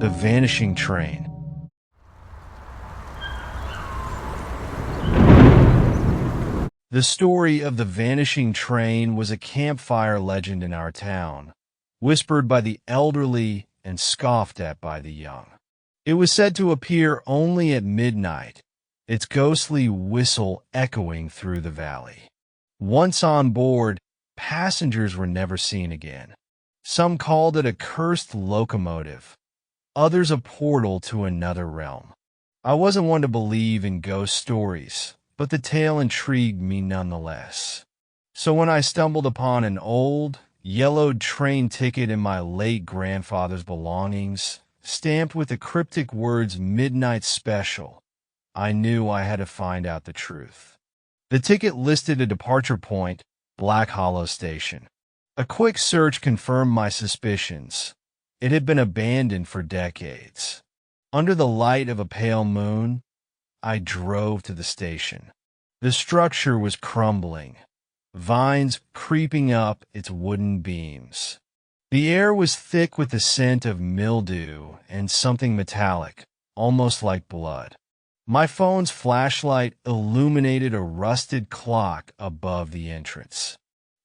The Vanishing Train. The story of the Vanishing Train was a campfire legend in our town, whispered by the elderly and scoffed at by the young. It was said to appear only at midnight, its ghostly whistle echoing through the valley. Once on board, passengers were never seen again. Some called it a cursed locomotive, others a portal to another realm. I wasn't one to believe in ghost stories, but the tale intrigued me nonetheless. So when I stumbled upon an old, yellowed train ticket in my late grandfather's belongings, stamped with the cryptic words "Midnight Special," I knew I had to find out the truth. The ticket listed a departure point, Black Hollow Station. A quick search confirmed my suspicions. It had been abandoned for decades. Under the light of a pale moon, I drove to the station. The structure was crumbling, vines creeping up its wooden beams. The air was thick with the scent of mildew and something metallic, almost like blood. My phone's flashlight illuminated a rusted clock above the entrance.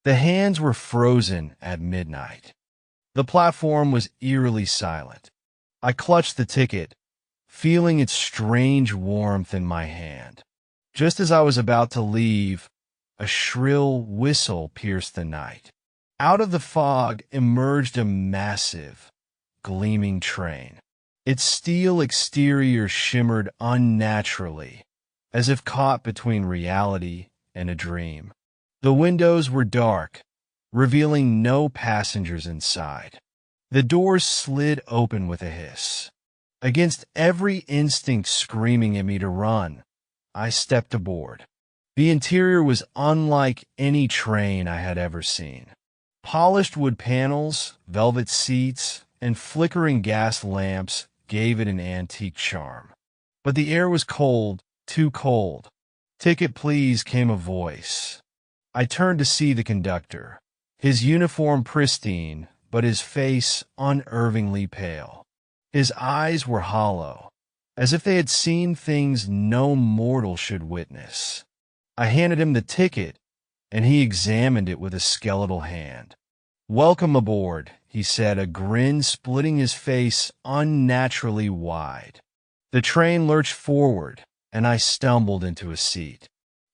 The hands were frozen at midnight. The platform was eerily silent. I clutched the ticket, feeling its strange warmth in my hand. Just as I was about to leave, a shrill whistle pierced the night. Out of the fog emerged a massive, gleaming train. Its steel exterior shimmered unnaturally, as if caught between reality and a dream. The windows were dark, revealing no passengers inside. The doors slid open with a hiss. Against every instinct screaming at me to run, I stepped aboard. The interior was unlike any train I had ever seen. Polished wood panels, velvet seats, and flickering gas lamps gave it an antique charm. But the air was cold, too cold. "Ticket, please," came a voice. I turned to see the conductor, his uniform pristine, but his face unnervingly pale. His eyes were hollow, as if they had seen things no mortal should witness. I handed him the ticket, and he examined it with a skeletal hand. "Welcome aboard," he said, a grin splitting his face unnaturally wide. The train lurched forward, and I stumbled into a seat.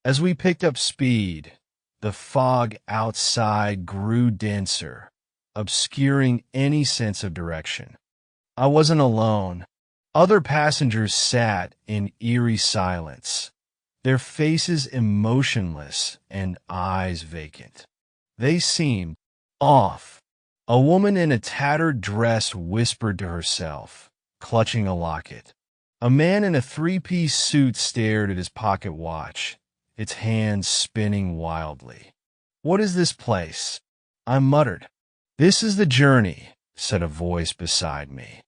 As we picked up speed, the fog outside grew denser, obscuring any sense of direction. I wasn't alone. Other passengers sat in eerie silence, their faces emotionless and eyes vacant. They seemed off. A woman in a tattered dress whispered to herself, clutching a locket. A man in a three-piece suit stared at his pocket watch, its hands spinning wildly. "What is this place?" I muttered. "This is the journey," said a voice beside me.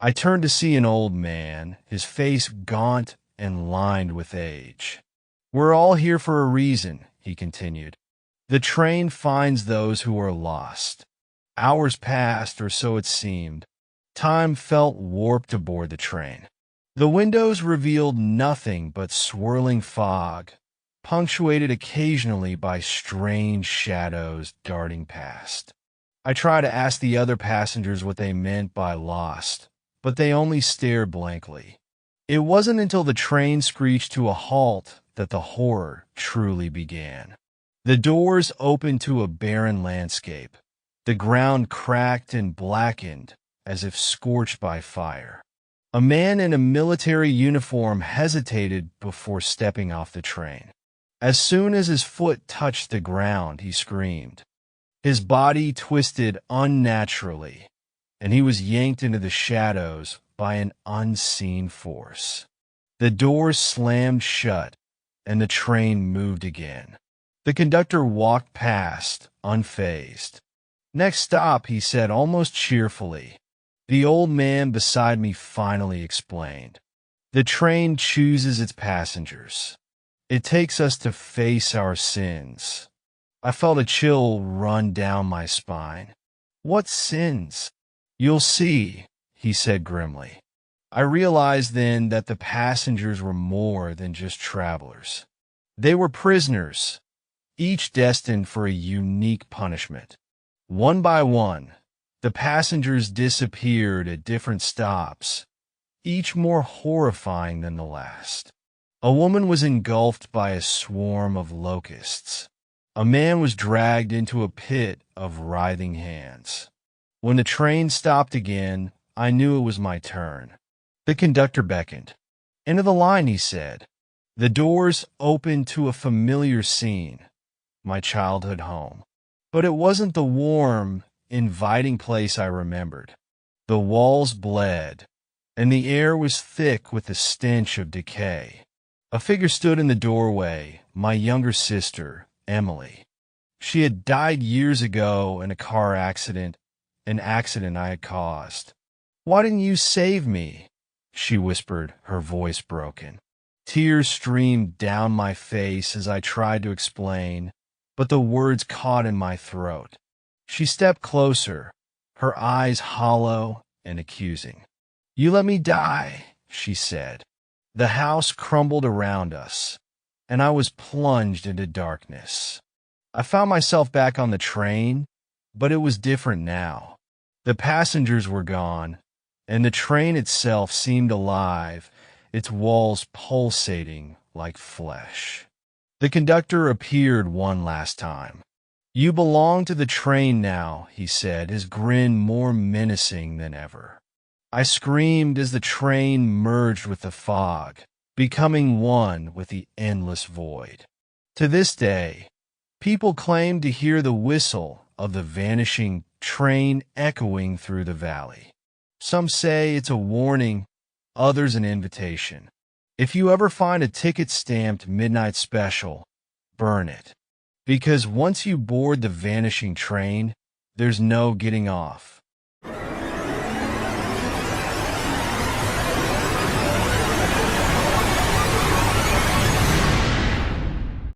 I turned to see an old man, his face gaunt and lined with age. "We're all here for a reason," he continued. "The train finds those who are lost." Hours passed, or so it seemed. Time felt warped aboard the train. The windows revealed nothing but swirling fog, punctuated occasionally by strange shadows darting past. I tried to ask the other passengers what they meant by lost, but they only stared blankly. It wasn't until the train screeched to a halt that the horror truly began. The doors opened to a barren landscape. The ground cracked and blackened as if scorched by fire. A man in a military uniform hesitated before stepping off the train. As soon as his foot touched the ground, he screamed. His body twisted unnaturally, and he was yanked into the shadows by an unseen force. The doors slammed shut, and the train moved again. The conductor walked past, unfazed. "Next stop," he said almost cheerfully. The old man beside me finally explained. "The train chooses its passengers. It takes us to face our sins." I felt a chill run down my spine. "What sins?" "You'll see," he said grimly. I realized then that the passengers were more than just travelers. They were prisoners, each destined for a unique punishment. One by one, the passengers disappeared at different stops, each more horrifying than the last. A woman was engulfed by a swarm of locusts. A man was dragged into a pit of writhing hands. When the train stopped again, I knew it was my turn. The conductor beckoned. "Into the line," he said. The doors opened to a familiar scene, my childhood home. But it wasn't the warm, inviting place I remembered. The walls bled, and the air was thick with the stench of decay. A figure stood in the doorway, my younger sister, Emily. She had died years ago in a car accident, an accident I had caused. "Why didn't you save me?" she whispered, her voice broken. Tears streamed down my face as I tried to explain, but the words caught in my throat. She stepped closer, her eyes hollow and accusing. "You let me die," she said. The house crumbled around us, and I was plunged into darkness. I found myself back on the train, but it was different now. The passengers were gone, and the train itself seemed alive, its walls pulsating like flesh. The conductor appeared one last time. "You belong to the train now," he said, his grin more menacing than ever. I screamed as the train merged with the fog, becoming one with the endless void. To this day, people claim to hear the whistle of the vanishing train echoing through the valley. Some say it's a warning, others an invitation. If you ever find a ticket-stamped midnight special, burn it. Because once you board the vanishing train, there's no getting off.